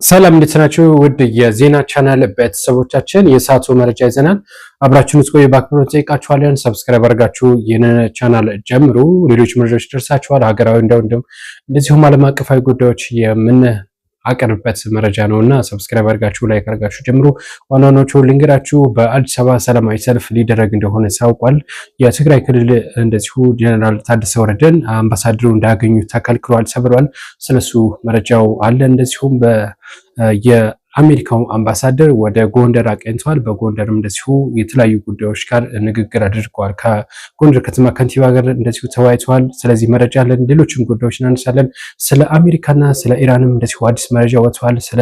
ሰላም እንዴት ናችሁ? ውድ የዜና ቻናል ቤተሰቦቻችን የሰዓቱ መረጃ ይዘናል። አብራችሁን እስቆዩ በአክብሮት እንጠይቃችኋለን። ሰብስክራይብ አድርጋችሁ ይህንን ቻናል ጀምሩ። ሌሎች መረጃዎች ደርሳችኋል። ሀገራዊ እንደዚሁም ዓለም አቀፋዊ ጉዳዮች የምናቀርብበት መረጃ ነውና ሰብስክራይብ አድርጋችሁ ላይክ አድርጋችሁ ጀምሩ። ዋናዎቹ ልንገራችሁ። በአዲስ አበባ ሰላማዊ ሰልፍ ሊደረግ እንደሆነ ታውቋል። የትግራይ ክልል እንደዚሁ ጀነራል ታደሰ ወረደን አምባሳደሩ እንዳያገኙ ተከልክሏል ተብሏል። ስለሱ መረጃው አለ። እንደዚሁም የአሜሪካው አምባሳደር ወደ ጎንደር አቀንተዋል። በጎንደርም እንደዚሁ የተለያዩ ጉዳዮች ጋር ንግግር አድርገዋል። ከጎንደር ከተማ ከንቲባ ጋር እንደዚሁ ተወያይተዋል። ስለዚህ መረጃ አለን። ሌሎችም ጉዳዮች እናነሳለን። ስለ አሜሪካና ስለ ኢራንም እንደዚሁ አዲስ መረጃ ወጥቷል። ስለ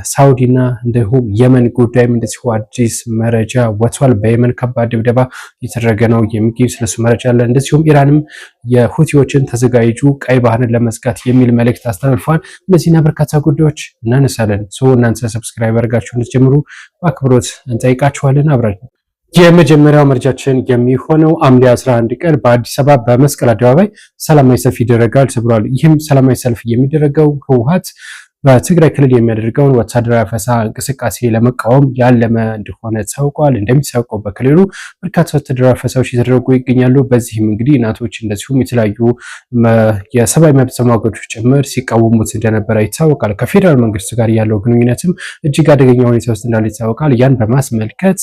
ሳውዲና እንዲሁም የመን ጉዳይም እንደዚሁ አዲስ መረጃ ወጥቷል። በየመን ከባድ ድብደባ እየተደረገ ነው የሚገኙ ስለሱ መረጃ አለ። እንደዚሁም ኢራንም የሁቲዎችን ተዘጋጁ ቀይ ባህርን ለመዝጋት የሚል መልእክት አስተላልፏል። እነዚህና በርካታ ጉዳዮች እናነሳለን። እናንተ ሰብስክራይብ አድርጋችሁ እንድትጀምሩ በአክብሮት እንጠይቃችኋለን። አብራችሁ የመጀመሪያው መረጃችን የሚሆነው ሐምሌ 11 ቀን በአዲስ አበባ በመስቀል አደባባይ ሰላማዊ ሰልፍ ይደረጋል ተብሏል። ይህም ሰላማዊ ሰልፍ የሚደረገው ህወሓት በትግራይ ክልል የሚያደርገውን ወታደራዊ አፈሳ እንቅስቃሴ ለመቃወም ያለመ እንደሆነ ታውቋል። እንደሚታወቀው በክልሉ በርካታ ወታደራዊ አፈሳዎች እየተደረጉ ይገኛሉ። በዚህም እንግዲህ እናቶች እንደዚሁም የተለያዩ የሰብአዊ መብት ተሟጋቾች ጭምር ሲቃወሙት እንደነበረ ይታወቃል። ከፌዴራል መንግስት ጋር ያለው ግንኙነትም እጅግ አደገኛ ሁኔታ ውስጥ እንዳለ ይታወቃል። ያን በማስመልከት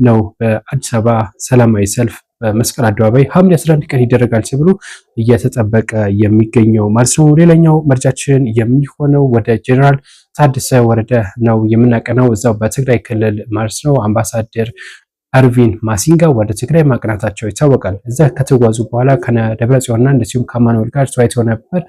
ነው በአዲስ አበባ ሰላማዊ ሰልፍ በመስቀል አደባባይ ሐምሌ 11 ቀን ይደረጋል ተብሎ እየተጠበቀ የሚገኘው ማለት ነው። ሌላኛው መረጃችን የሚሆነው ወደ ጀነራል ታደሰ ወረደ ነው የምናቀናው። እዛው በትግራይ ክልል ማለት ነው። አምባሳደር አርቪን ማሲንጋ ወደ ትግራይ ማቅናታቸው ይታወቃል። እዛ ከተጓዙ በኋላ ከደብረጽዮንና እንደዚሁም ከአማኑኤል ጋር ተወያይተው ነበር።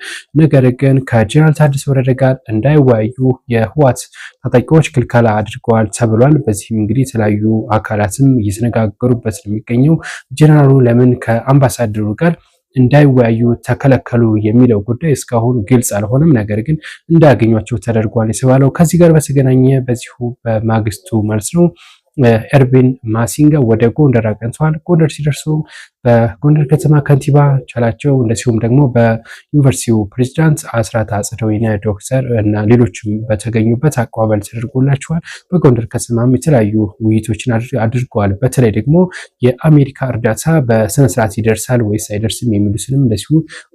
ነገር ግን ከጀነራል ታደሰ ወረደ ጋር እንዳይወያዩ የህወሓት ታጣቂዎች ክልከላ አድርገዋል ተብሏል። በዚህም እንግዲህ የተለያዩ አካላትም እየተነጋገሩበት ነው የሚገኘው። ጀነራሉ ለምን ከአምባሳደሩ ጋር እንዳይወያዩ ተከለከሉ የሚለው ጉዳይ እስካሁን ግልጽ አልሆነም። ነገር ግን እንዳያገኟቸው ተደርጓል የተባለው ከዚህ ጋር በተገናኘ በዚሁ በማግስቱ ማለት ነው ኤርቪን ማሲንጋ ወደ ጎንደር አቅንተዋል። ጎንደር ሲደርሱ በጎንደር ከተማ ከንቲባ ቻላቸው እንደዚሁም ደግሞ በዩኒቨርሲቲው ፕሬዚዳንት አስራት አጽደወይነ ዶክተር እና ሌሎችም በተገኙበት አቀባበል ተደርጎላቸዋል። በጎንደር ከተማም የተለያዩ ውይይቶችን አድርገዋል። በተለይ ደግሞ የአሜሪካ እርዳታ በስነስርዓት ይደርሳል ወይስ አይደርስም የሚሉትንም እንደዚሁ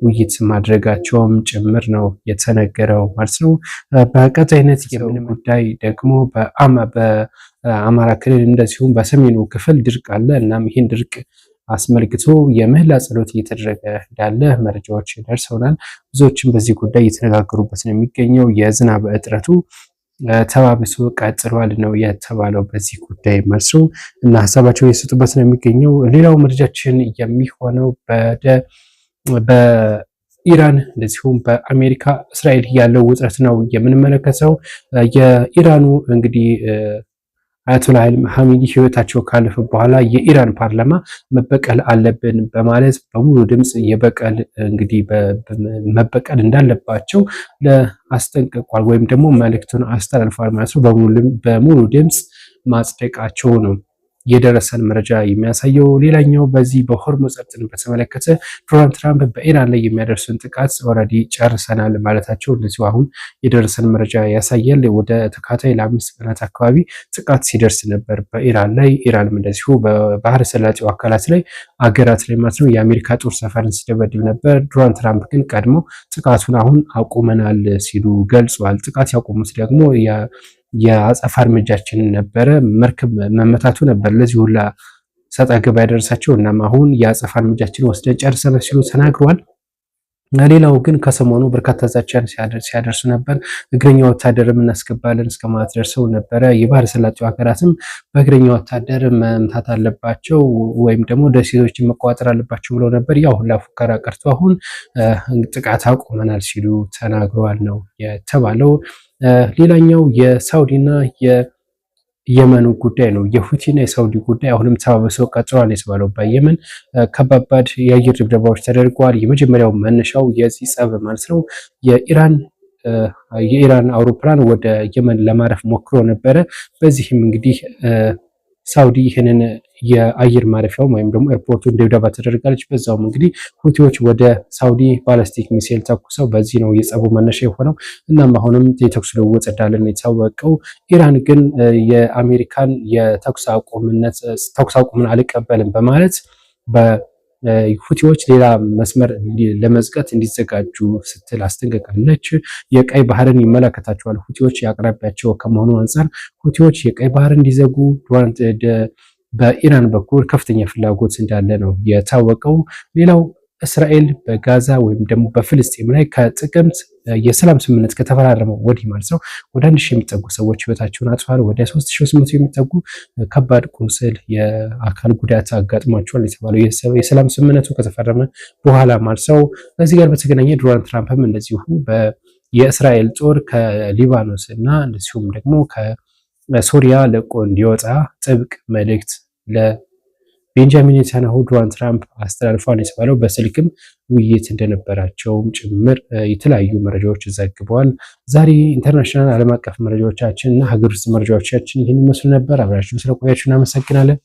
ውይይት ማድረጋቸውም ጭምር ነው የተነገረው ማለት ነው። በቀጣይነት የምን ጉዳይ ደግሞ አማራ ክልል እንደዚሁም በሰሜኑ ክፍል ድርቅ አለ። እናም ይህን ድርቅ አስመልክቶ የምህላ ጸሎት እየተደረገ እንዳለ መረጃዎች ደርሰውናል። ብዙዎችም በዚህ ጉዳይ እየተነጋገሩበት ነው የሚገኘው። የዝናብ እጥረቱ ተባብሶ ቀጥሏል ነው የተባለው። በዚህ ጉዳይ መልሶ እና ሀሳባቸው እየሰጡበት ነው የሚገኘው። ሌላው መረጃችን የሚሆነው በኢራን እንደዚሁም በአሜሪካ እስራኤል ያለው ውጥረት ነው የምንመለከተው። የኢራኑ እንግዲህ አያቶላህ ሐሚዲ ህይወታቸው ካለፈ በኋላ የኢራን ፓርላማ መበቀል አለብን በማለት በሙሉ ድምፅ የበቀል እንግዲህ መበቀል እንዳለባቸው ለአስጠንቅቋል ወይም ደግሞ መልእክቱን አስተላልፏል ማለት ነው። በሙሉ ድምፅ ማጽደቃቸው ነው የደረሰን መረጃ የሚያሳየው። ሌላኛው በዚህ በሆርሙዝ ሰርጥን በተመለከተ ዶናልድ ትራምፕ በኢራን ላይ የሚያደርሱን ጥቃት ኦልሬዲ ጨርሰናል ማለታቸው እንደዚሁ አሁን የደረሰን መረጃ ያሳያል። ወደ ተከታታይ ለ5 ቀናት አካባቢ ጥቃት ሲደርስ ነበር በኢራን ላይ። ኢራንም እንደዚሁ በባህረ ሰላጤው አካላት ላይ አገራት ላይ ማለት ነው የአሜሪካ ጦር ሰፈርን ሲደበድብ ነበር። ዶናልድ ትራምፕ ግን ቀድሞ ጥቃቱን አሁን አቁመናል ሲሉ ገልጿል። ጥቃት ያቆሙት ደግሞ የአጸፋ እርምጃችንን ነበረ፣ መርከብ መመታቱ ነበር ለዚህ ሁላ ሰጣ ገባ ያደረሳቸው። እናም አሁን የአጸፋ እርምጃችንን ወስደን ጨርሰናል ሲሉ ተናግረዋል። ሌላው ግን ከሰሞኑ በርካታ ዛቻን ሲያደርሱ ነበር። እግረኛ ወታደርም እናስገባለን እስከ ማለት ደርሰው ነበረ። የባህረ ሰላጤው ሀገራትም በእግረኛ ወታደር መምታት አለባቸው ወይም ደግሞ ደሴቶችን መቆጣጠር አለባቸው ብለው ነበር። ያው ሁላ ፉከራ ቀርቶ አሁን ጥቃት አቁመናል ሲሉ ተናግረዋል ነው የተባለው። ሌላኛው የሳውዲና የየመኑ ጉዳይ ነው። የሁቲና የሳውዲ ጉዳይ አሁንም ተባብሰው ቀጥሏል የተባለው በየመን ከባባድ የአየር ድብደባዎች ተደርገዋል። የመጀመሪያው መነሻው የዚህ ጸብ ማለት ነው የኢራን አውሮፕላን ወደ የመን ለማረፍ ሞክሮ ነበረ። በዚህም እንግዲህ ሳውዲ ይህንን የአየር ማረፊያው ወይም ደግሞ ኤርፖርቱን ድብደባ ተደርጋለች። በዛውም እንግዲህ ሁቲዎች ወደ ሳውዲ ባላስቲክ ሚሳኤል ተኩሰው በዚህ ነው የጸቡ መነሻ የሆነው። እናም አሁንም የተኩስ ልውውጥ እንዳለን የታወቀው። ኢራን ግን የአሜሪካን የተኩስ አቁምን አልቀበልም በማለት ሁቲዎች ሌላ መስመር ለመዝጋት እንዲዘጋጁ ስትል አስጠንቅቃለች። የቀይ ባህርን ይመለከታቸዋል ሁቲዎች የአቅራቢያቸው ከመሆኑ አንጻር ሁቲዎች የቀይ ባህርን እንዲዘጉ በኢራን በኩል ከፍተኛ ፍላጎት እንዳለ ነው የታወቀው። ሌላው እስራኤል በጋዛ ወይም ደግሞ በፍልስጤም ላይ ከጥቅምት የሰላም ስምምነት ከተፈራረመው ወዲህ ማለት ነው ወደ 1000 የሚጠጉ ሰዎች ህይወታቸውን አጥተዋል። ወደ 3800 የሚጠጉ ከባድ ቁስል የአካል ጉዳት አጋጥሟቸዋል የተባለው የሰላም ስምምነቱ ከተፈረመ በኋላ ማለት ነው። ከዚህ ጋር በተገናኘ ዶናልድ ትራምፕም እንደዚሁ የእስራኤል ጦር ከሊባኖስ እና እንደዚሁም ደግሞ ከሶሪያ ለቆ እንዲወጣ ጥብቅ መልእክት ቤንጃሚን ኔታንያሁ ዶናልድ ትራምፕ አስተላልፏል የተባለው በስልክም ውይይት እንደነበራቸውም ጭምር የተለያዩ መረጃዎች ዘግበዋል። ዛሬ ኢንተርናሽናል ዓለም አቀፍ መረጃዎቻችን እና ሀገር ውስጥ መረጃዎቻችን ይህን ይመስሉ ነበር። አብራችሁን ስለቆያችሁ እናመሰግናለን።